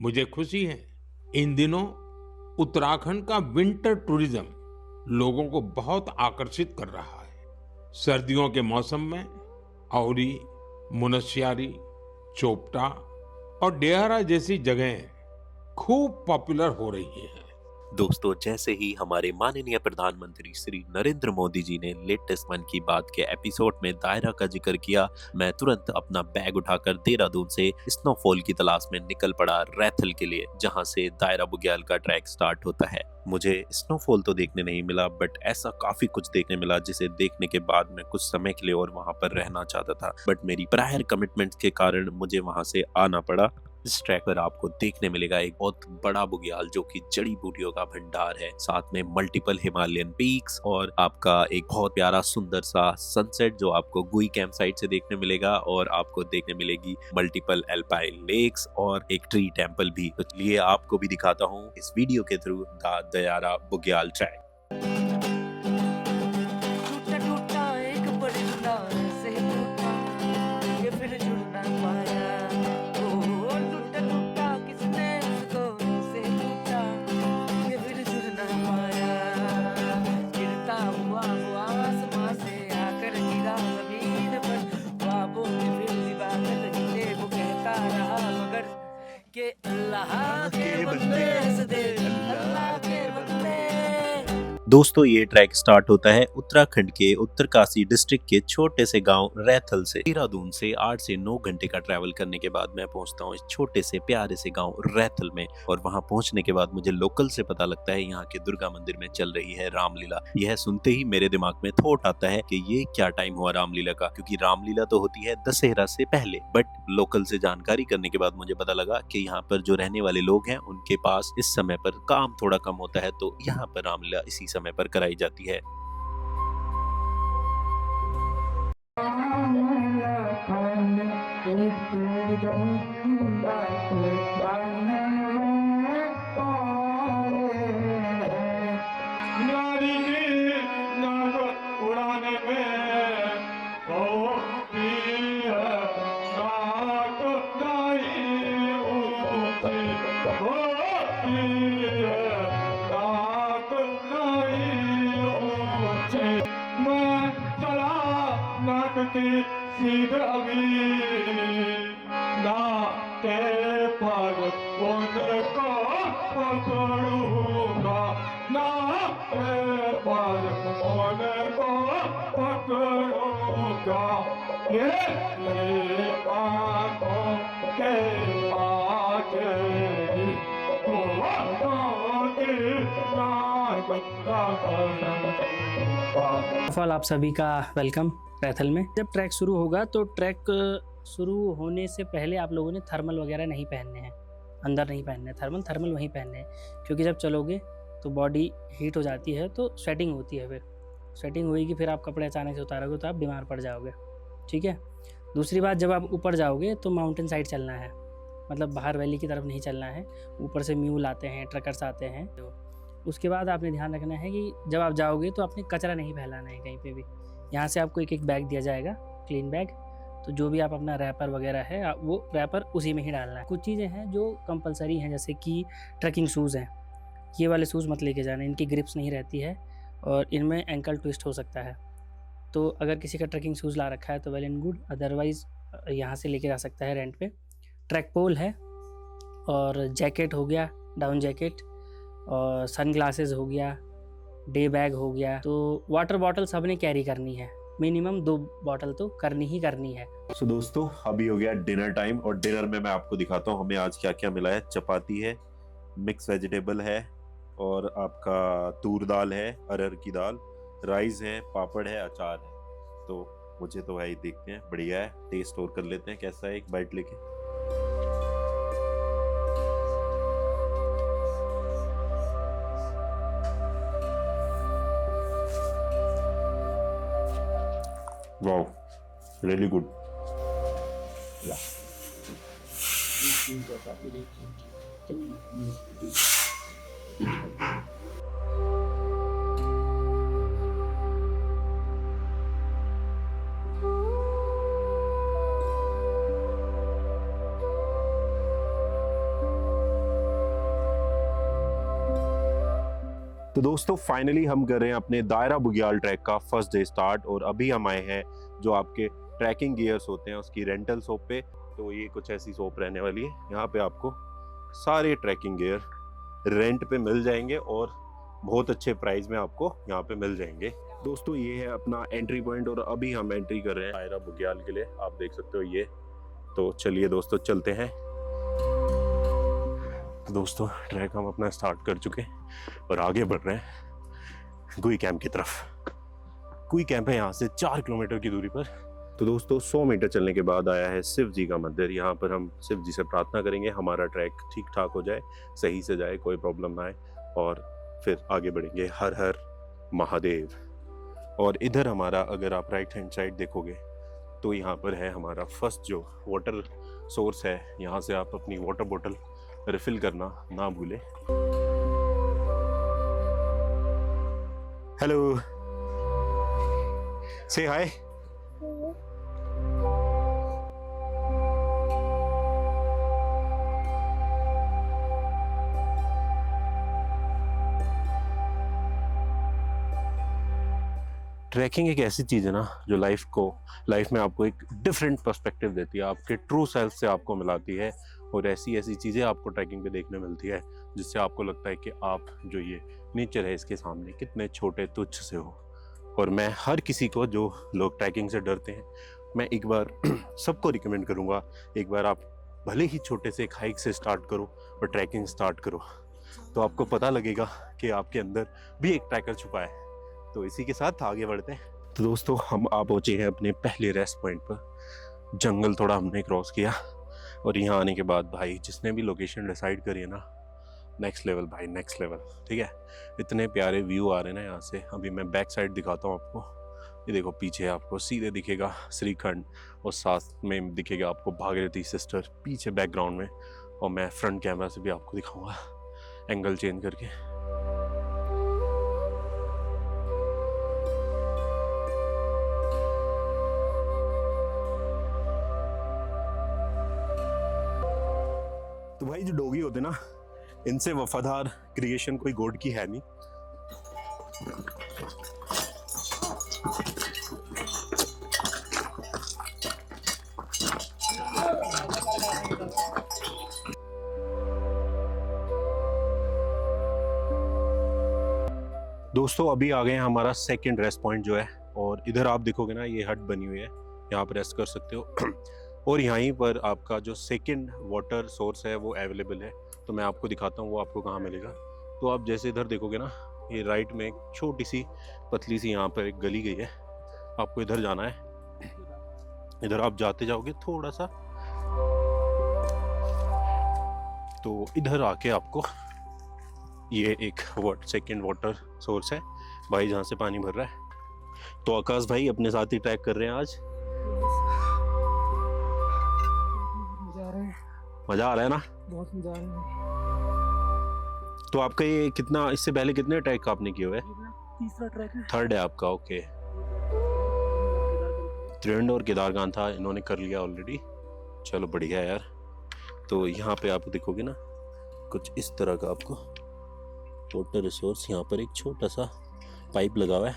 मुझे खुशी है इन दिनों उत्तराखंड का विंटर टूरिज्म लोगों को बहुत आकर्षित कर रहा है। सर्दियों के मौसम में औरी, मुनस्यारी, चोपटा और डेहरा जैसी जगहें खूब पॉपुलर हो रही हैं। दोस्तों, जैसे ही हमारे माननीय प्रधानमंत्री श्री नरेंद्र मोदी जी ने लेटेस्ट मन की बात के एपिसोड में दायरा का जिक्र किया, मैं तुरंत अपना बैग उठाकर देहरादून से स्नोफॉल की तलाश में निकल पड़ा रैथल के लिए, जहां से दायरा बुग्याल का ट्रैक स्टार्ट होता है। मुझे स्नोफॉल तो देखने नहीं मिला, बट ऐसा काफी कुछ देखने मिला जिसे देखने के बाद मैं कुछ समय के लिए और वहां पर रहना चाहता था, बट मेरी प्रायर कमिटमेंट्स के कारण मुझे वहां से आना पड़ा। इस ट्रैक पर आपको देखने मिलेगा एक बहुत बड़ा बुग्याल जो कि जड़ी बूटियों का भंडार है, साथ में मल्टीपल हिमालयन पीक्स और आपका एक बहुत प्यारा सुंदर सा सनसेट जो आपको गुई कैंप साइट से देखने मिलेगा, और आपको देखने मिलेगी मल्टीपल एल्पाइन लेक्स और एक ट्री टेम्पल भी। तो चलिए आपको भी दिखाता हूँ इस वीडियो के थ्रू द दायरा बुग्याल ट्रैक। टूटा टूटा एक बड़ी नार से टूटा, ये फिर जुड़ ना पाया। ओ टूटा टूटा किसने उसको से टूटा, ये फिर जुड़ ना पाया। गिरता हुआ वो आसमां से आकर गिरा जमीन पर, ख्वाबों में फिर भी बादल हिले, वो कहता रहा मगर के अल्लाह के बंदे हंस दे, अल्लाह के बंदे। दोस्तों, ये ट्रैक स्टार्ट होता है उत्तराखंड के उत्तरकाशी डिस्ट्रिक्ट के छोटे से गांव रैथल से। देहरादून से 8 से 9 घंटे का ट्रैवल करने के बाद मैं पहुंचता हूं इस छोटे से प्यारे से गांव रैथल में, और वहां पहुंचने के बाद मुझे लोकल से पता लगता है यहाँ के दुर्गा मंदिर में चल रही है रामलीला। यह सुनते ही मेरे दिमाग में थॉट आता है कि ये क्या टाइम हुआ रामलीला का, क्योंकि रामलीला तो होती है दशहरा से पहले। बट लोकल से जानकारी करने के बाद मुझे पता लगा कि यहाँ पर जो रहने वाले लोग हैं उनके पास इस समय पर काम थोड़ा कम होता है, तो यहाँ पर रामलीला इसी समय पर कराई जाती है। फॉल आप सभी का वेलकम रैथल में। जब ट्रैक शुरू होगा तो ट्रैक शुरू होने से पहले आप लोगों ने थर्मल वगैरह नहीं पहनने हैं, अंदर नहीं पहनने हैं थर्मल वहीं पहनने हैं, क्योंकि जब चलोगे तो बॉडी हीट हो जाती है तो स्वेटिंग होती है, फिर स्वेटिंग होगी, फिर आप कपड़े अचानक से उतारोगे तो आप बीमार पड़ जाओगे। ठीक है। दूसरी बात, जब आप ऊपर जाओगे तो माउंटेन साइड चलना है, मतलब बाहर वैली की तरफ नहीं चलना है। ऊपर से म्यूल आते हैं, ट्रकर्स आते हैं। तो उसके बाद आपने ध्यान रखना है कि जब आप जाओगे तो आपने कचरा नहीं फैलाना है कहीं पे भी। यहाँ से आपको एक एक बैग दिया जाएगा, क्लीन बैग, तो जो भी आप अपना रैपर वगैरह है वो रैपर उसी में ही डालना है। कुछ चीज़ें हैं जो कंपलसरी हैं, जैसे कि ट्रैकिंग शूज़ हैं, ये वाले शूज़ मत लेके जाना, इनकी ग्रिप्स नहीं रहती है और इनमें एंकल ट्विस्ट हो सकता है। तो अगर किसी का ट्रैकिंग शूज़ ला रखा है तो वेल एंड गुड, अदरवाइज़ यहाँ से लेके जा सकता है रेंट पे। ट्रैक पोल है और जैकेट हो गया, डाउन जैकेट, और सन ग्लासेस हो गया, डे बैग हो गया। तो वाटर बॉटल सबने कैरी करनी है, मिनिमम 2 बॉटल तो करनी ही करनी है। सो दोस्तों, अभी हो गया डिनर टाइम, और डिनर में मैं आपको दिखाता हूँ हमें आज क्या क्या मिला है। चपाती है, मिक्स वेजिटेबल है, और आपका तूर दाल है, अरहर की दाल, राइस है, पापड़ है, अचार है। तो मुझे तो भाई देखते हैं, बढ़िया है, टेस्ट और कर लेते हैं कैसा है, एक बाइट लेके। Wow, really good. Yeah. तो दोस्तों फाइनली हम कर रहे हैं अपने दायरा बुग्याल ट्रैक का फर्स्ट डे स्टार्ट, और अभी हम आए हैं जो आपके ट्रैकिंग गियर्स होते हैं उसकी रेंटल शॉप पे। तो ये कुछ ऐसी शॉप रहने वाली है, यहाँ पे आपको सारे ट्रैकिंग गियर रेंट पे मिल जाएंगे और बहुत अच्छे प्राइस में आपको यहाँ पे मिल जाएंगे। दोस्तों ये है अपना एंट्री पॉइंट और अभी हम एंट्री कर रहे हैं दायरा बुग्याल के लिए, आप देख सकते हो ये। तो चलिए दोस्तों चलते हैं। तो दोस्तों ट्रैक हम अपना स्टार्ट कर चुके हैं और आगे बढ़ रहे हैं गुई कैंप की तरफ। गुई कैंप है यहाँ से 4 किलोमीटर की दूरी पर। तो दोस्तों 100 मीटर चलने के बाद आया है शिव जी का मंदिर। यहाँ पर हम शिव जी से प्रार्थना करेंगे हमारा ट्रैक ठीक ठाक हो जाए, सही से जाए, कोई प्रॉब्लम ना आए, और फिर आगे बढ़ेंगे। हर हर महादेव। और इधर हमारा अगर आप राइट हैंड साइड देखोगे तो यहाँ पर है हमारा फर्स्ट जो वाटर सोर्स है। यहाँ से आप अपनी वाटर बोतल रिफिल करना ना भूलें। हेलो, से हाय। ट्रैकिंग एक ऐसी चीज़ है ना जो लाइफ में आपको एक डिफरेंट पर्सपेक्टिव देती है, आपके ट्रू सेल्फ से आपको मिलाती है, और ऐसी ऐसी चीज़ें आपको ट्रैकिंग पे देखने मिलती है जिससे आपको लगता है कि आप जो ये नेचर है इसके सामने कितने छोटे तुच्छ से हो। और मैं हर किसी को जो लोग ट्रैकिंग से डरते हैं, मैं एक बार सबको रिकमेंड करूँगा, एक बार आप भले ही छोटे से एक हाइक से स्टार्ट करो और ट्रैकिंग स्टार्ट करो, तो आपको पता लगेगा कि आपके अंदर भी एक ट्रैकर छुपा है। तो इसी के साथ आगे बढ़ते हैं। तो दोस्तों हम आ पहुंचे हैं अपने पहले रेस्ट पॉइंट पर। जंगल थोड़ा हमने क्रॉस किया और यहाँ आने के बाद भाई जिसने भी लोकेशन डिसाइड करी है ना, नेक्स्ट लेवल भाई, नेक्स्ट लेवल। ठीक है, इतने प्यारे व्यू आ रहे हैं ना यहाँ से। अभी मैं बैक साइड दिखाता हूँ आपको। ये देखो पीछे आपको सीधे दिखेगा श्रीखंड और साथ में दिखेगा आपको भागीरथी सिस्टर पीछे बैकग्राउंड में, और मैं फ्रंट कैमरा से भी आपको दिखाऊंगा एंगल चेंज करके। तो भाई जो डॉगी होते ना, इनसे वफादार क्रिएशन कोई गॉड की है नहीं। दोस्तों अभी आ गए हैं हमारा सेकंड रेस्ट पॉइंट जो है, और इधर आप देखोगे ना ये हट बनी हुई है, यहाँ पर रेस्ट कर सकते हो। और यहीं पर आपका जो सेकंड वाटर सोर्स है वो अवेलेबल है। तो मैं आपको दिखाता हूँ वो आपको कहाँ मिलेगा। तो आप जैसे इधर देखोगे ना, ये राइट में एक छोटी सी पतली सी यहाँ पर एक गली गई है, आपको इधर जाना है। इधर आप जाते जाओगे थोड़ा सा, तो इधर आके आपको ये एक सेकंड वाटर सोर्स है भाई, जहाँ से पानी भर रहा है। तो आकाश भाई अपने साथ ही ट्रैक कर रहे हैं आज। मजा आ रहा है ना? बहुत मजा आ रहा है। तो आपका ये कितना, इससे पहले कितने ट्रैक आपने किए हुए? तीसरा ट्रैक है। थर्ड है आपका, ओके। त्रिवेंद्र और केदारकांठ था, इन्होंने कर लिया ऑलरेडी। चलो बढ़िया यार। तो यहाँ पे आप देखोगे ना कुछ इस तरह का आपको वाटर रिसोर्स, यहाँ पर एक छोटा सा पाइप लगा हुआ है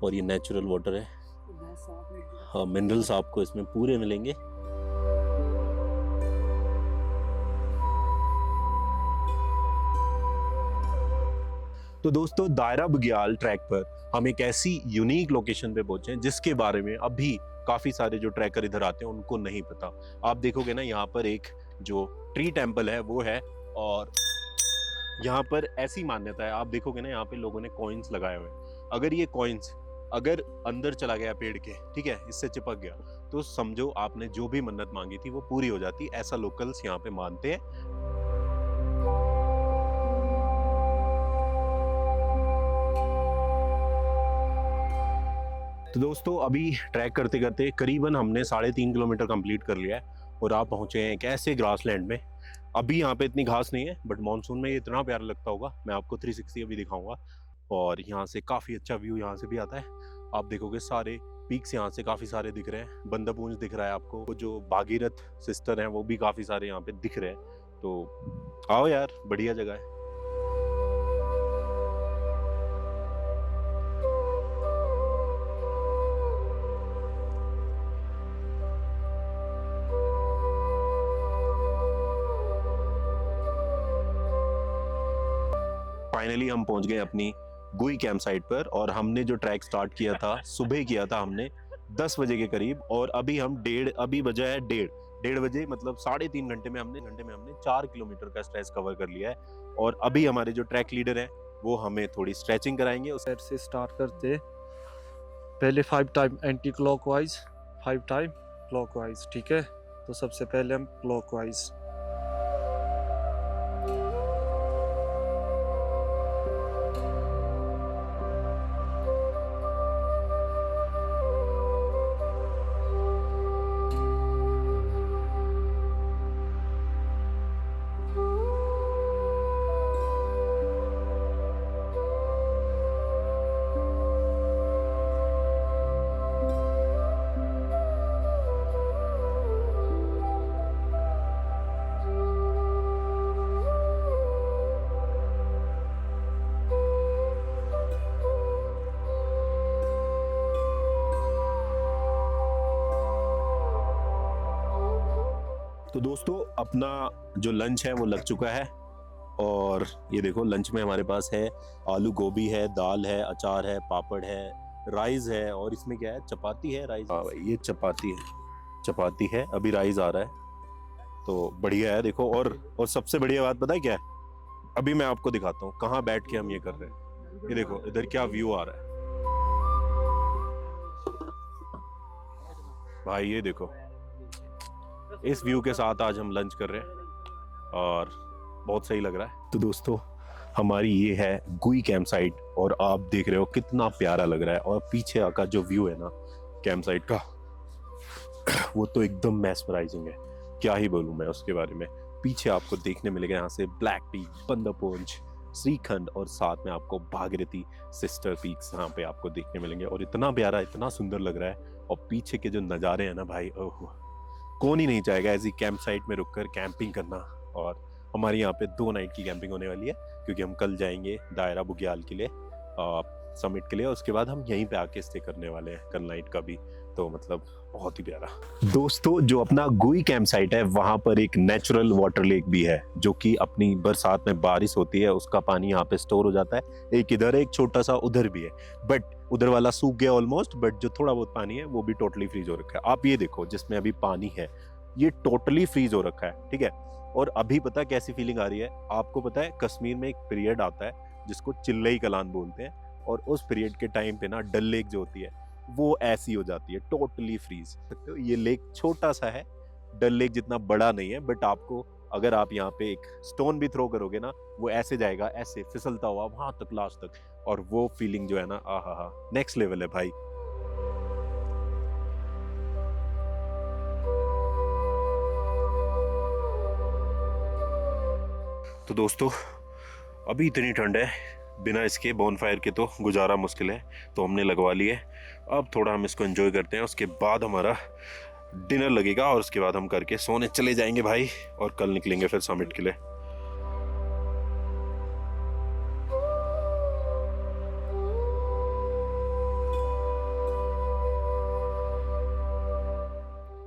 और ये नेचुरल वाटर है। हाँ, मिनरल्स आपको इसमें पूरे मिलेंगे। तो दोस्तों दायरा बुग्याल ट्रैक पर हम एक ऐसी यूनिक लोकेशन पे पहुंचे हैं जिसके बारे में अभी काफी सारे जो ट्रैकर इधर आते हैं उनको नहीं पता। आप देखोगे ना यहाँ पर एक जो ट्री टेंपल है वो है, और यहाँ पर ऐसी मान्यता है, आप देखोगे ना यहाँ पे लोगों ने कॉइन्स लगाए हुए हैं। अगर ये कॉइन्स अगर अंदर चला गया पेड़ के, ठीक है, इससे चिपक गया, तो समझो आपने जो भी मन्नत मांगी थी वो पूरी हो जाती। ऐसा लोकल्स यहाँ पे मानते हैं। तो दोस्तों अभी ट्रैक करते करते करीबन हमने 3.5 किलोमीटर कंप्लीट कर लिया है और आप पहुंचे हैं एक ऐसे ग्रासलैंड में। अभी यहाँ पे इतनी घास नहीं है, बट मानसून में ये इतना प्यारा लगता होगा। मैं आपको 360 अभी दिखाऊंगा, और यहाँ से काफ़ी अच्छा व्यू यहाँ से भी आता है। आप देखोगे सारे पीक्स यहाँ से काफ़ी सारे दिख रहे हैं। बंदापुंज दिख रहा है आपको, वो जो भागीरथ सिस्टर हैं वो भी काफ़ी सारे यहाँ पे दिख रहे हैं। तो आओ यार, बढ़िया जगह है। फाइनली हम पहुंच गए अपनी गुई कैंप साइट पर और हमने जो ट्रैक स्टार्ट किया था सुबह किया था हमने 10 बजे के करीब और अभी बजा है डेढ़ बजे मतलब 3.5 घंटे में हमने 4 किलोमीटर का स्ट्रेच कवर कर लिया है। और अभी हमारे जो ट्रैक लीडर है वो हमें थोड़ी स्ट्रेचिंग कराएंगे। साइड से स्टार्ट करते, पहले 5 time anti clockwise, 5 time clockwise, ठीक है। तो सबसे पहले हम क्लॉकवाइज, तो दोस्तों अपना जो लंच है वो लग चुका है और ये देखो लंच में हमारे पास है आलू गोभी है, दाल है, अचार है, पापड़ है, राइस है और इसमें क्या है, चपाती है, राइस। हाँ भाई ये चपाती है, अभी राइस आ रहा है तो बढ़िया है। देखो और सबसे बढ़िया बात पता है क्या है, अभी मैं आपको दिखाता हूँ कहाँ बैठ के हम ये कर रहे हैं। ये देखो इधर क्या व्यू आ रहा है भाई, ये देखो इस व्यू के साथ आज हम लंच कर रहे हैं और बहुत सही लग रहा है। तो दोस्तों हमारी ये है गुई कैंप साइट और आप देख रहे हो कितना प्यारा लग रहा है और पीछे का जो व्यू है ना कैंप साइट का वो तो एकदम मैस्मराइजिंग है, क्या ही बोलूं मैं उसके बारे में। पीछे आपको देखने मिलेगा यहाँ से ब्लैक पीक, बंदापुंज, श्रीखंड और साथ में आपको भागीरथी सिस्टर पीक्स यहाँ पे आपको देखने मिलेंगे और इतना प्यारा, इतना सुंदर लग रहा है। और पीछे के जो नज़ारे हैं ना भाई, ओह कौन ही नहीं चाहेगा ऐसी कैंप साइट में रुककर कैंपिंग करना। और हमारी यहाँ पे 2 नाइट की कैंपिंग होने वाली है क्योंकि हम कल जाएंगे दायरा बुग्याल के लिए समिट के लिए और उसके बाद हम यहीं पे आके स्टे करने वाले हैं कल नाइट का भी। तो मतलब बहुत ही प्यारा। दोस्तों जो अपना गुई कैंप साइट है वहाँ पर एक नेचुरल वाटर लेक भी है जो कि अपनी बरसात में बारिश होती है उसका पानी यहाँ पे स्टोर हो जाता है। एक इधर है, एक छोटा सा उधर भी है, बट उधर वाला सूख गया ऑलमोस्ट, बट जो थोड़ा बहुत पानी है वो भी टोटली फ्रीज हो रखा है। आप ये देखो जिसमें अभी पानी है ये टोटली फ्रीज हो रखा है, ठीक है। और अभी पता कैसी फीलिंग आ रही है आपको पता है, कश्मीर में एक पीरियड आता है जिसको चिल्लई कलान बोलते हैं और उस पीरियड के टाइम पे ना डल लेक जो होती है वो ऐसी हो जाती है टोटली फ्रीज। ये लेक छोटा सा है, डल लेक जितना बड़ा नहीं है, बट आपको अगर आप यहाँ पे एक स्टोन भी थ्रो करोगे ना वो ऐसे जाएगा, ऐसे फिसलता हुआ वहां तक लास्ट तक, और वो फीलिंग जो है ना आहा नेक्स्ट लेवल है भाई। तो दोस्तों अभी इतनी ठंड है, बिना इसके बॉनफायर के तो गुजारा मुश्किल है, तो हमने लगवा लिए। अब थोड़ा हम इसको एंजॉय करते हैं, उसके बाद हमारा डिनर लगेगा और उसके बाद हम करके सोने चले जाएंगे भाई और कल निकलेंगे फिर समिट के लिए।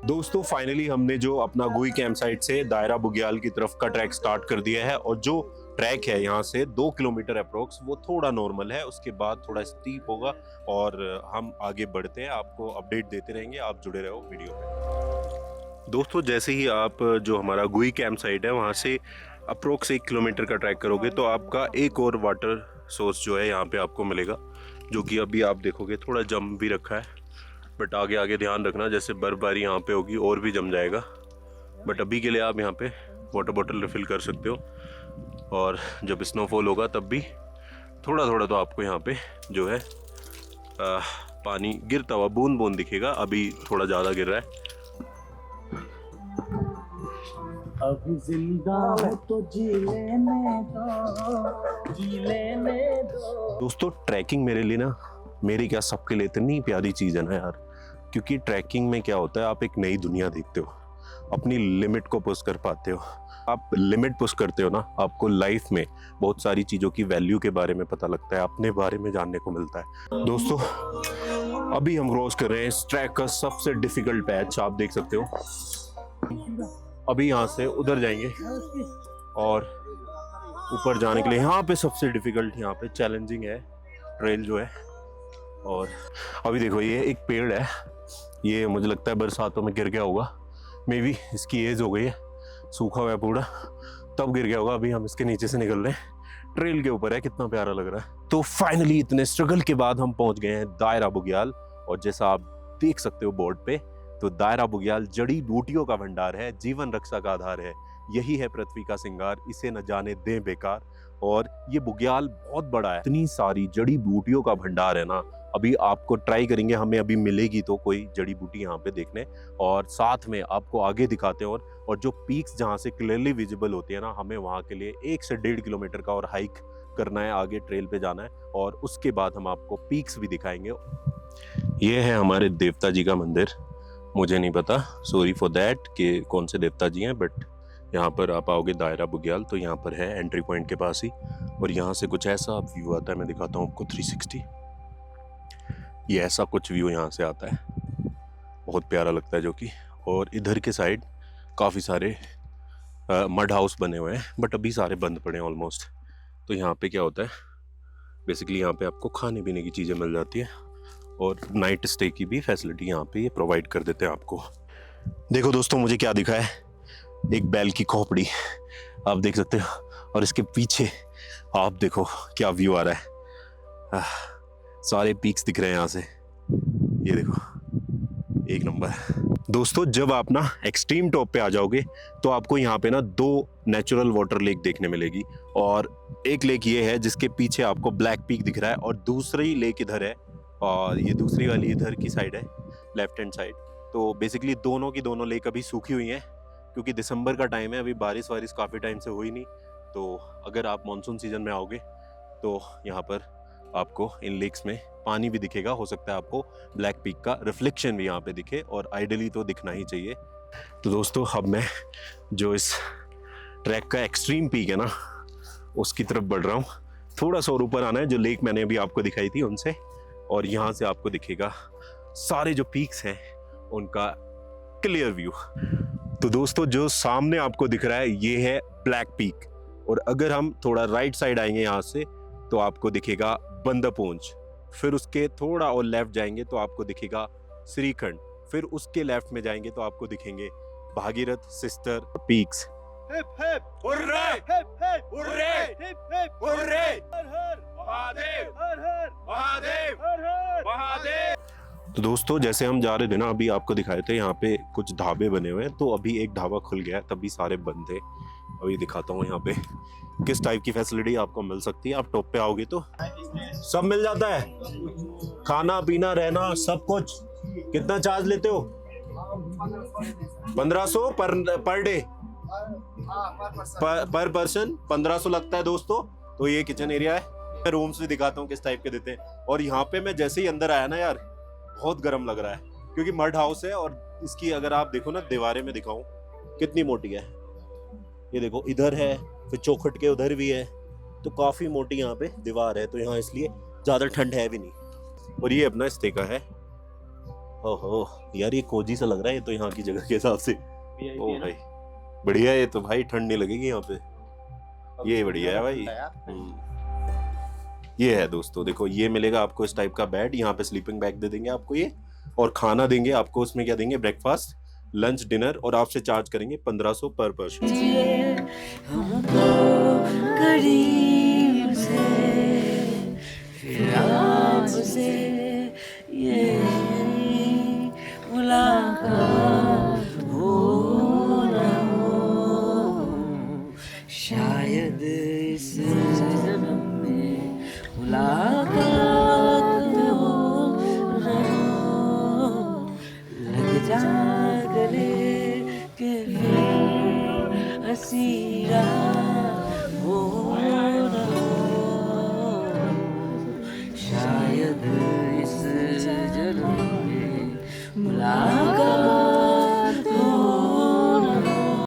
दोस्तों फाइनली हमने जो अपना गुई कैंप साइट से दायरा बुग्याल की तरफ का ट्रैक स्टार्ट कर दिया है और जो ट्रैक है यहाँ से 2 किलोमीटर अप्रोक्स वो थोड़ा नॉर्मल है, उसके बाद थोड़ा स्टीप होगा और हम आगे बढ़ते हैं, आपको अपडेट देते रहेंगे, आप जुड़े रहो वीडियो में। दोस्तों जैसे ही आप जो हमारा गुई कैंप साइट है वहाँ से अप्रोक्स 1 किलोमीटर का ट्रैक करोगे तो आपका एक और वाटर सोर्स जो है यहाँ पे आपको मिलेगा, जो कि अभी आप देखोगे थोड़ा जम भी रखा है, बट आगे आगे ध्यान रखना, जैसे बर्फबारी यहाँ पे होगी और भी जम जाएगा। बट अभी के लिए आप यहाँ पे वाटर बॉटल रिफिल कर सकते हो और जब स्नोफॉल होगा तब भी थोड़ा थोड़ा तो आपको यहाँ पे जो है पानी गिरता हुआ बूंद बूंद दिखेगा। अभी थोड़ा ज़्यादा गिर रहा है। अभी जिंदा हो तो जी लेने दो। दोस्तों ट्रैकिंग मेरे लिए ना, मेरी क्या सबके लिए इतनी प्यारी चीज़ है ना यार, क्योंकि ट्रैकिंग में क्या होता है आप एक नई दुनिया देखते हो, अपनी लिमिट को पुश कर पाते हो। आप लिमिट पुश करते हो ना, आपको लाइफ में बहुत सारी चीज़ों की वैल्यू के बारे में पता लगता है, अपने बारे में जानने को मिलता है। दोस्तों अभी हम क्रॉस कर रहे हैं इस ट्रैक का सबसे डिफिकल्ट पैच, आप देख सकते हो। अभी यहाँ से उधर जाएंगे और ऊपर जाने के लिए यहाँ पे सबसे डिफिकल्ट, यहाँ पे चैलेंजिंग है ट्रेल जो है। और अभी देखो ये एक पेड़ है, ये मुझे लगता है बरसातों में गिर गया होगा, मे बी इसकी एज हो गई है, सूखा हुआ है पूरा, तब गिर गया होगा। अभी हम इसके नीचे से निकल रहे हैं, ट्रेल के ऊपर है, कितना प्यारा लग रहा है। तो फाइनली इतने स्ट्रगल के बाद हम पहुंच गए हैं दायरा बुग्याल। और जैसा आप देख सकते हो बोर्ड पे, तो दायरा बुग्याल जड़ी बूटियों का भंडार है, जीवन रक्षा का आधार है, यही है पृथ्वी का सिंगार, इसे न जाने दें बेकार। और ये बुग्याल बहुत बड़ा है, इतनी सारी जड़ी बूटियों का भंडार है ना। अभी आपको ट्राई करेंगे, हमें अभी मिलेगी तो कोई जड़ी बूटी यहाँ पे देखने, और साथ में आपको आगे दिखाते हैं। और जो पीक्स जहाँ से क्लियरली विजिबल होती है ना, हमें वहाँ के लिए 1 से 1.5 किलोमीटर का और हाइक करना है, आगे ट्रेल पे जाना है, और उसके बाद हम आपको पीक्स भी दिखाएंगे। ये है हमारे देवता जी का मंदिर, मुझे नहीं पता, सॉरी फॉर दैट कि कौन से देवता जी हैं, बट यहाँ पर आप आओगे दायरा बुग्याल तो यहाँ पर है एंट्री पॉइंट के पास ही। और यहाँ से कुछ ऐसा व्यू आता है, मैं दिखाता हूँ आपको 360। ये ऐसा कुछ व्यू यहाँ से आता है, बहुत प्यारा लगता है जो कि। और इधर के साइड काफ़ी सारे मड हाउस बने हुए हैं, बट अभी सारे बंद पड़े हैं ऑलमोस्ट। तो यहाँ पे क्या होता है, बेसिकली यहाँ पे आपको खाने पीने की चीज़ें मिल जाती है, और नाइट स्टे की भी फैसिलिटी यहाँ पे ये प्रोवाइड कर देते हैं आपको। देखो दोस्तों, मुझे क्या दिखा है, एक बैल की खोपड़ी आप देख सकते हो, और इसके पीछे आप देखो क्या व्यू आ रहा है, सारे पीक्स दिख रहे हैं यहाँ से, ये देखो, एक नंबर। दोस्तों, जब आप ना एक्सट्रीम टॉप पे आ जाओगे तो आपको यहाँ पे ना 2 नेचुरल वाटर लेक देखने मिलेगी। और एक लेक ये है जिसके पीछे आपको ब्लैक पीक दिख रहा है, और दूसरी लेक इधर है, और ये दूसरी वाली इधर की साइड है, लेफ्ट हैंड साइड। तो बेसिकली दोनों की दोनों लेक अभी सूखी हुई हैं, क्योंकि दिसंबर का टाइम है, अभी बारिश काफ़ी टाइम से हुई नहीं। तो अगर आप मानसून सीजन में आओगे तो यहाँ पर आपको इन लेक्स में पानी भी दिखेगा, हो सकता है आपको ब्लैक पीक का रिफ्लेक्शन भी यहाँ पे दिखे, और आइडियली तो दिखना ही चाहिए। तो दोस्तों, अब मैं जो इस ट्रैक का एक्सट्रीम पीक है ना, उसकी तरफ बढ़ रहा हूँ। थोड़ा सा और ऊपर आना है, जो लेक मैंने अभी आपको दिखाई थी उनसे, और यहाँ से आपको दिखेगा सारे जो पीक्स हैं उनका क्लियर व्यू। तो दोस्तों, जो सामने आपको दिख रहा है ये है ब्लैक पीक, और अगर हम थोड़ा राइट साइड आएंगे यहाँ से तो आपको दिखेगा बंदापोंज, फिर उसके थोड़ा और लेफ्ट जाएंगे तो आपको दिखेगा श्रीखंड, फिर उसके लेफ्ट में जाएंगे तो आपको दिखेंगे Bhagirathi sister peaks. Hip hip hurray, hip hip hurray, hip hip hurray, Har Har Mahadev, Har Har Mahadev, Har Har Mahadev. तो दोस्तों, जैसे हम जा रहे थे ना, अभी आपको दिखाए थे यहाँ पे कुछ ढाबे बने हुए हैं, तो अभी एक ढाबा खुल गया है, तभी सारे बंद थे। अभी दिखाता हूँ यहाँ पे किस टाइप की फैसिलिटी आपको मिल सकती है। आप टॉप पे आओगे तो सब मिल जाता है, खाना पीना रहना सब कुछ। कितना चार्ज लेते हो? 1500 पर डे, पर पर्सन 1500 लगता है दोस्तों। तो ये किचन एरिया है, मैं रूम्स भी दिखाता हूँ किस टाइप के देते हैं। और यहाँ पे मैं जैसे ही अंदर आया ना यार, बहुत गर्म लग रहा है, क्योंकि मड हाउस है, और इसकी अगर आप देखो ना, दीवारें में दिखाऊं कितनी मोटी है, ये देखो इधर है, फिर चौखट के उधर भी है, तो काफी मोटी यहाँ पे दीवार है, तो यहाँ इसलिए ज्यादा ठंड है भी नहीं। और ये अपना स्टे का है। ओहो यार, ये कोजी सा लग रहा है ये तो यहाँ की जगह के हिसाब से। ओ भाई बढ़िया है, ये तो भाई ठंड नहीं लगेगी यहाँ पे, ये बढ़िया है भाई। ये है दोस्तों, देखो ये मिलेगा आपको इस टाइप का बेड, यहाँ पे स्लीपिंग बैग दे देंगे आपको ये, और खाना देंगे आपको, उसमें क्या देंगे, ब्रेकफास्ट, लंच, डिनर, और आपसे चार्ज करेंगे 1500 पर पर्सन। हमको करीब से फिर आपसे ये मुलाकात हो ना हो, शायद इस